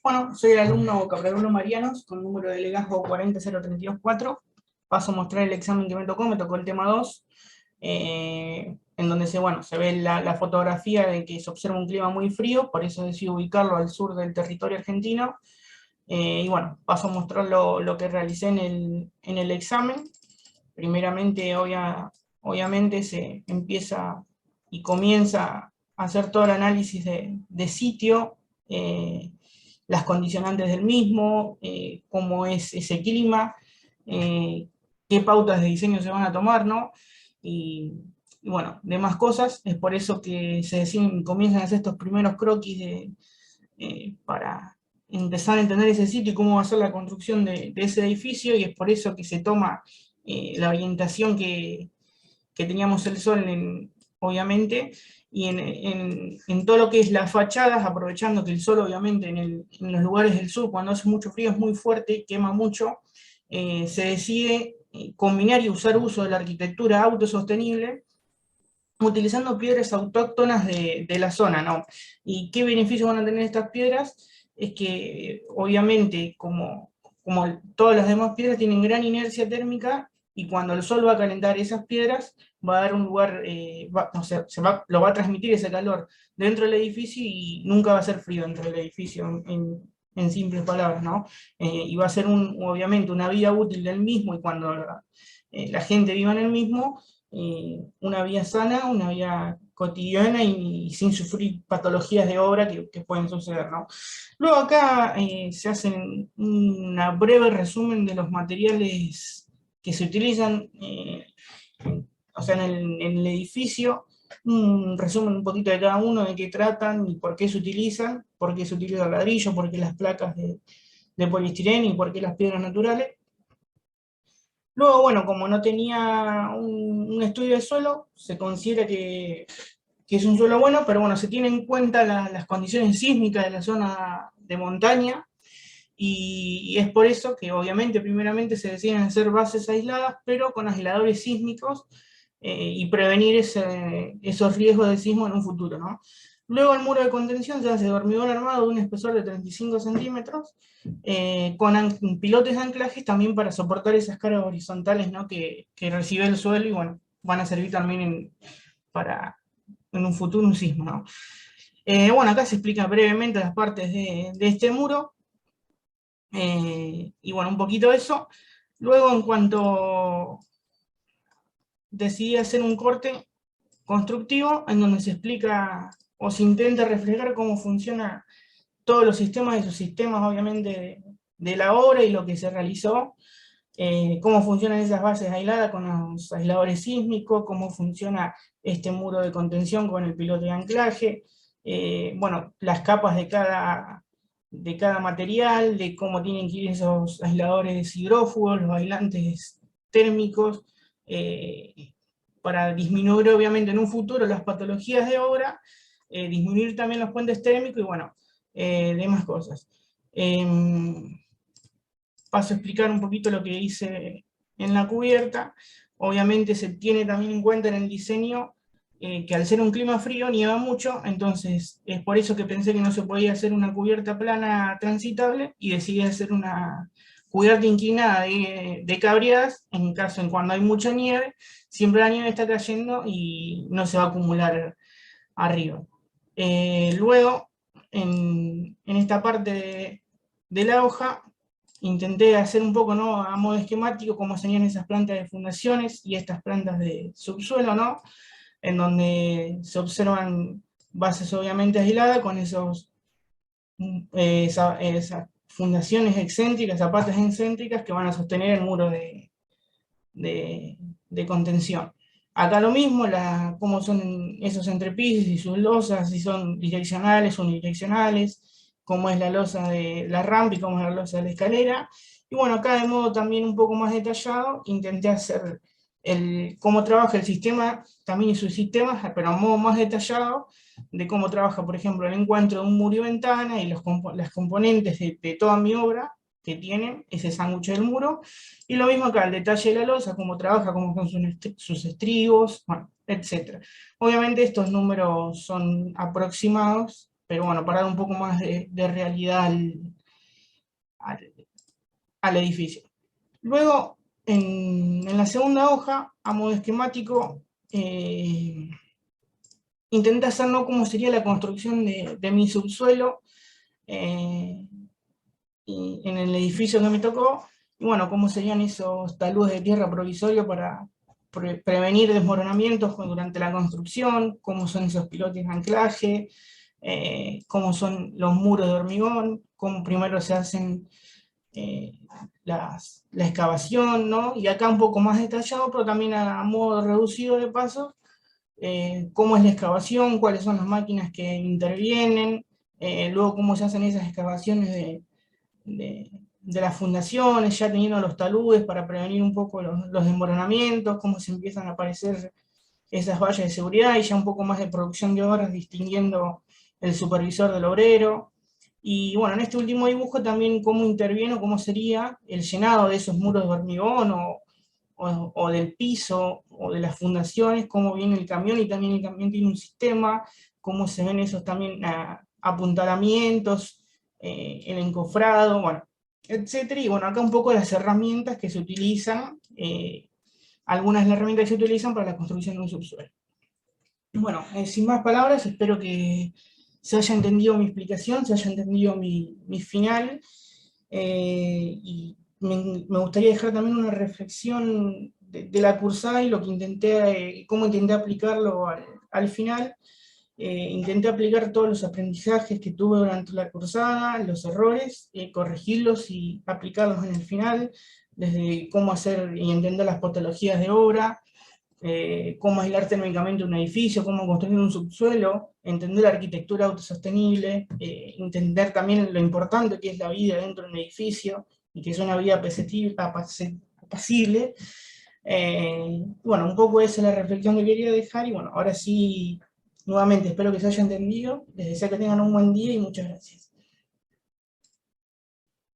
Bueno, soy el alumno Capradulo Marianos, con número de legajo 40324. Paso a mostrar el examen que me tocó el tema 2, en donde se ve la fotografía de que se observa un clima muy frío, por eso decidí ubicarlo al sur del territorio argentino. Y bueno, paso a mostrar lo que realicé en el examen. Primeramente, obviamente, se empieza y comienza a hacer todo el análisis de sitio, las condicionantes del mismo, cómo es ese clima, eh, qué pautas de diseño se van a tomar, ¿no? Y bueno, demás cosas. Es por eso que comienzan a hacer estos primeros croquis para empezar a entender ese sitio y cómo va a ser la construcción de ese edificio, y es por eso que se toma la orientación que teníamos el sol, obviamente, y en todo lo que es las fachadas, aprovechando que el sol, obviamente, en los lugares del sur, cuando hace mucho frío, es muy fuerte, quema mucho. Se decide combinar y usar uso de la arquitectura autosostenible, utilizando piedras autóctonas de la zona, ¿no? ¿Y qué beneficios van a tener estas piedras? Es que, obviamente, como todas las demás piedras, tienen gran inercia térmica, y cuando el sol va a calentar esas piedras, va a dar un lugar, o sea, lo va a transmitir ese calor dentro del edificio, y nunca va a ser frío dentro del edificio, en simples palabras, ¿no? Y va a ser, obviamente, una vida útil del mismo, y cuando la gente viva en el mismo, una vida sana, una vida cotidiana, y sin sufrir patologías de obra que pueden suceder, ¿no? Luego acá se hace un breve resumen de los materiales que se utilizan, o sea, en el edificio, un resumen un poquito de cada uno, de qué tratan y por qué se utiliza el ladrillo, por qué las placas de poliestireno y por qué las piedras naturales. Luego, bueno, como no tenía un estudio de suelo, se considera que es un suelo bueno, pero bueno, se tienen en cuenta las condiciones sísmicas de la zona de montaña, y es por eso que obviamente primeramente se deciden hacer bases aisladas, pero con aisladores sísmicos, y prevenir esos riesgos de sismo en un futuro, ¿no? Luego el muro de contención se hace de hormigón armado de un espesor de 35 centímetros, con pilotes de anclajes también para soportar esas cargas horizontales, ¿no? que recibe el suelo, y bueno, van a servir también para en un futuro un sismo, ¿no? Bueno, acá se explica brevemente las partes de este muro, y bueno, un poquito de eso. Luego, en cuanto decidí hacer un corte constructivo, en donde se explica o se intenta reflejar cómo funciona todos los sistemas y subsistemas, obviamente, de la obra y lo que se realizó, cómo funcionan esas bases aisladas con los aisladores sísmicos, cómo funciona este muro de contención con el piloto de anclaje, bueno, las capas de cada material, de cómo tienen que ir esos aisladores hidrófugos, los aislantes térmicos, para disminuir, obviamente, en un futuro las patologías de obra, disminuir también los puentes térmicos, y bueno, demás cosas. Paso a explicar un poquito lo que hice en la cubierta. Obviamente se tiene también en cuenta en el diseño, que al ser un clima frío nieva mucho, entonces es por eso que pensé que no se podía hacer una cubierta plana transitable, y decidí hacer una cubierta inclinada de cabriadas, en cuando hay mucha nieve, siempre la nieve está cayendo y no se va a acumular arriba. Luego, en esta parte de la hoja, intenté hacer un poco, ¿no?, a modo esquemático, cómo serían esas plantas de fundaciones y estas plantas de subsuelo, ¿no?, en donde se observan bases obviamente aisladas con esas fundaciones excéntricas, zapatas excéntricas que van a sostener el muro de contención. Acá lo mismo, cómo son esos entrepisos y sus losas, si son direccionales o unidireccionales, cómo es la losa de la rampa y cómo es la losa de la escalera. Y bueno, acá de modo también un poco más detallado, intenté hacer cómo trabaja el sistema, también y sus sistemas, pero a modo más detallado, de cómo trabaja, por ejemplo, el encuentro de un muro y ventana, y las componentes de toda mi obra que tienen ese sándwich del muro. Y lo mismo acá, el detalle de la losa, cómo trabaja, cómo son sus estribos, bueno, etc. Obviamente estos números son aproximados, pero bueno, para dar un poco más de realidad al- al edificio. Luego, en la segunda hoja, a modo esquemático, intenté hacer, ¿no?, cómo sería la construcción de mi subsuelo eh, y en el edificio que me tocó, y bueno, cómo serían esos taludes de tierra provisorios para prevenir desmoronamientos durante la construcción, cómo son esos pilotes de anclaje, cómo son los muros de hormigón, cómo primero se hacen eh, la excavación, ¿no? Y acá un poco más detallado, pero también a modo reducido de paso, cómo es la excavación, cuáles son las máquinas que intervienen, luego cómo se hacen esas excavaciones de las fundaciones, ya teniendo los taludes para prevenir un poco los desmoronamientos, cómo se empiezan a aparecer esas vallas de seguridad y ya un poco más de producción de obras distinguiendo el supervisor del obrero. Y bueno, en este último dibujo también cómo interviene o cómo sería el llenado de esos muros de hormigón o del piso o de las fundaciones, cómo viene el camión y también el camión tiene un sistema, cómo se ven esos también apuntalamientos, el encofrado, bueno, etcétera. Y bueno, acá un poco las herramientas que se utilizan, algunas de las herramientas que se utilizan para la construcción de un subsuelo. Bueno, sin más palabras, espero que se haya entendido mi explicación, se haya entendido mi final, y me gustaría dejar también una reflexión de la cursada y lo que intenté, cómo intenté aplicarlo al final. Intenté aplicar todos los aprendizajes que tuve durante la cursada, los errores, corregirlos y aplicarlos en el final, desde cómo hacer y entender las patologías de obra, cómo aislar térmicamente un edificio, cómo construir un subsuelo, entender la arquitectura autosostenible, entender también lo importante que es la vida dentro de un edificio y que es una vida apacible. Bueno, un poco esa es la reflexión que quería dejar y bueno, ahora sí, nuevamente espero que se haya entendido, les deseo que tengan un buen día y muchas gracias.